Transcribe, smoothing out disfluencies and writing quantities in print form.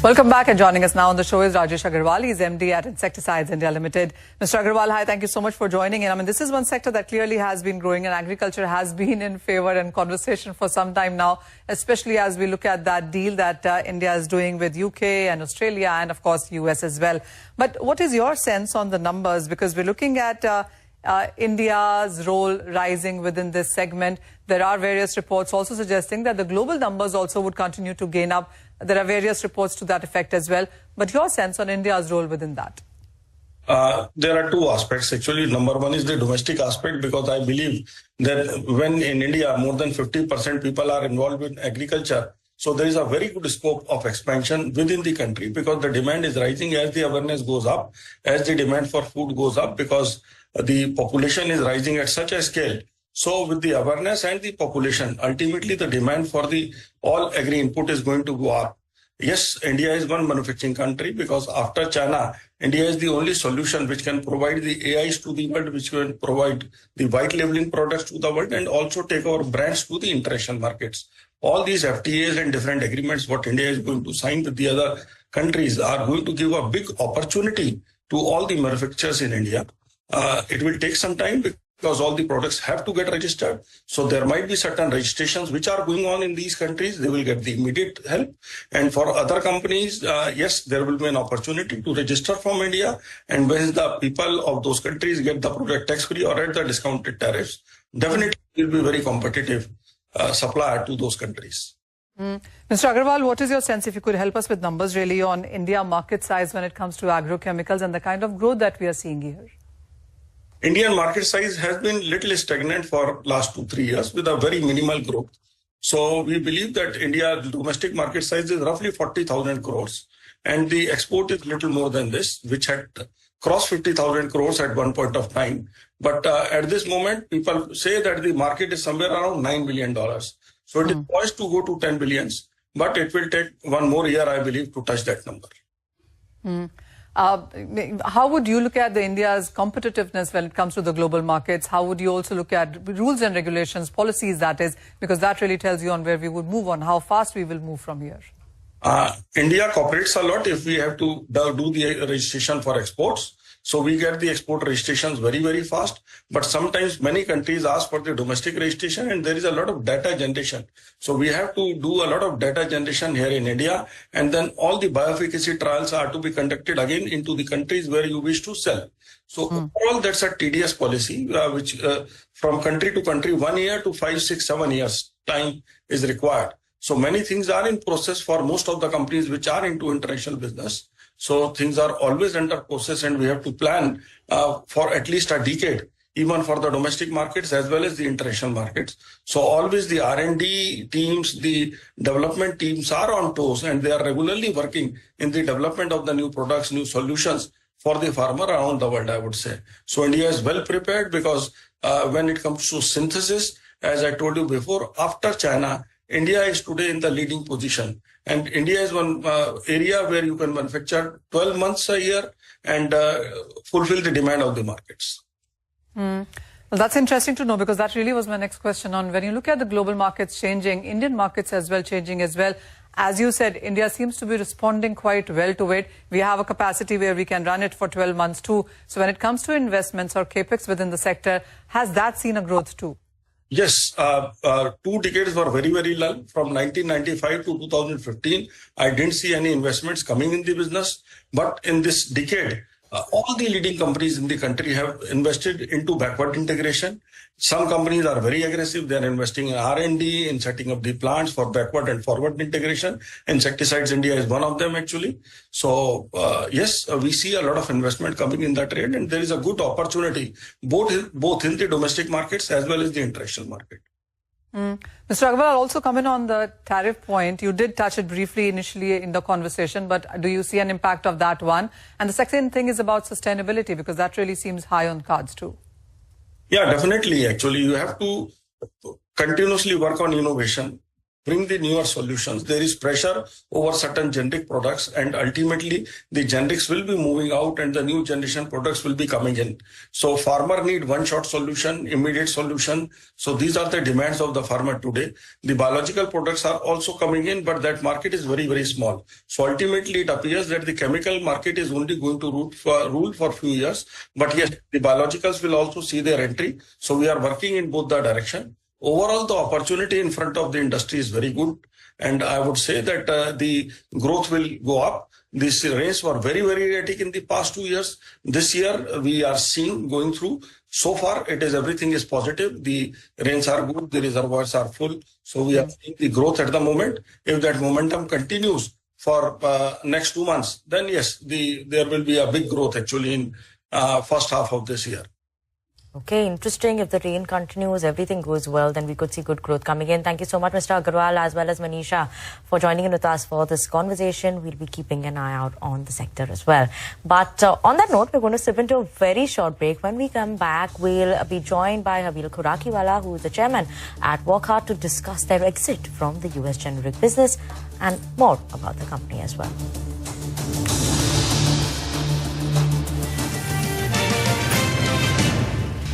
Welcome back, and joining us now on the show is Rajesh Agarwal. He's MD at Insecticides India Limited. Mr. Agarwal, hi, thank you so much for joining in. I mean, this is one sector that clearly has been growing, and agriculture has been in favor and conversation for some time now, especially as we look at that deal that India is doing with UK and Australia and, of course, US as well. But what is your sense on the numbers? Because we're looking at India's role rising within this segment. There are various reports also suggesting that the global numbers also would continue to gain up. There are various reports to that effect as well. But your sense on India's role within that? There are two aspects. Actually, number one is the domestic aspect, because I believe that when in India more than 50% people are involved in agriculture, so there is a very good scope of expansion within the country, because the demand is rising as the awareness goes up, as the demand for food goes up, because the population is rising at such a scale. So with the awareness and the population, ultimately the demand for the all agri input is going to go up. Yes, India is one manufacturing country, because after China, India is the only solution which can provide the AIs to the world, which can provide the white labeling products to the world, and also take our brands to the international markets. All these FTAs and different agreements what India is going to sign with the other countries are going to give a big opportunity to all the manufacturers in India. It will take some time, because all the products have to get registered. So there might be certain registrations which are going on in these countries. They will get the immediate help. And for other companies, yes, there will be an opportunity to register from India. And when the people of those countries get the product tax-free or at the discounted tariffs, definitely it will be very competitive supplier to those countries. Mr. Agarwal, what is your sense, if you could help us with numbers really, on India market size when it comes to agrochemicals and the kind of growth that we are seeing here? Indian market size has been little stagnant for last 2-3 years with a very minimal growth. So we believe that India's domestic market size is roughly 40,000 crores. And the export is little more than this, which had crossed 50,000 crores at one point of time. But at this moment, people say that the market is somewhere around $9 billion. So it is poised to go to 10 billions. But it will take one more year, I believe, to touch that number. How would you look at India's competitiveness when it comes to the global markets? How would you also look at rules and regulations, policies, that is, because that really tells you on where we would move on, how fast we will move from here? India cooperates a lot if we have to do the registration for exports. So we get the export registrations very, very fast. But sometimes many countries ask for the domestic registration, and there is a lot of data generation. So we have to do a lot of data generation here in India. And then all the bioefficacy trials are to be conducted again into the countries where you wish to sell. So overall, that's a tedious policy, which from country to country, 1 year to 5, 6, 7 years time is required. So many things are in process for most of the companies which are into international business. So things are always under process, and we have to plan for at least a decade, even for the domestic markets as well as the international markets. So always the R&D teams, the development teams are on toes, and they are regularly working in the development of the new products, new solutions for the farmer around the world, I would say. So India is well prepared, because when it comes to synthesis, as I told you before, after China, India is today in the leading position. And India is one area where you can manufacture 12 months a year and fulfill the demand of the markets. Well, that's interesting to know, because that really was my next question on when you look at the global markets changing, Indian markets as well changing as well. As you said, India seems to be responding quite well to it. We have a capacity where we can run it for 12 months too. So when it comes to investments or capex within the sector, has that seen a growth too? Yes, 2 decades were very, very lull. From 1995 to 2015, I didn't see any investments coming in the business. But in this decade, all the leading companies in the country have invested into backward integration. Some companies are very aggressive. They are investing in R&D, in setting up the plants for backward and forward integration. Insecticides India is one of them, actually. So, yes, we see a lot of investment coming in that trade, and there is a good opportunity both in the domestic markets as well as the international market. Mr. Agarwal, I'll also come in on the tariff point. You did touch it briefly initially in the conversation, but do you see an impact of that one? And the second thing is about sustainability, because that really seems high on cards too. Yeah, definitely. Actually, you have to continuously work on innovation. bring the newer solutions. There is pressure over certain generic products, and ultimately the generics will be moving out and the new generation products will be coming in. So farmer need one-shot solution, immediate solution. So these are the demands of the farmer today. The biological products are also coming in, but that market is very, very small. So ultimately it appears that the chemical market is only going to rule for a few years. But yes, the biologicals will also see their entry. So we are working in both the direction. Overall, the opportunity in front of the industry is very good. And I would say that the growth will go up. These rains were very, very erratic in the past 2 years. This year, we are seeing going through. So far, everything is positive. The rains are good. The reservoirs are full. So we are seeing the growth at the moment. If that momentum continues for next 2 months, then yes, there will be a big growth actually in first half of this year. Okay, interesting. If the rain continues, everything goes well, then we could see good growth coming in. Thank you so much, Mr. Agarwal, as well as Manisha, for joining in with us for this conversation. We'll be keeping an eye out on the sector as well. But on that note, we're going to slip into a very short break. When we come back, we'll be joined by Habil Khurakiwala, who is the chairman at Wockhardt, to discuss their exit from the US generic business and more about the company as well.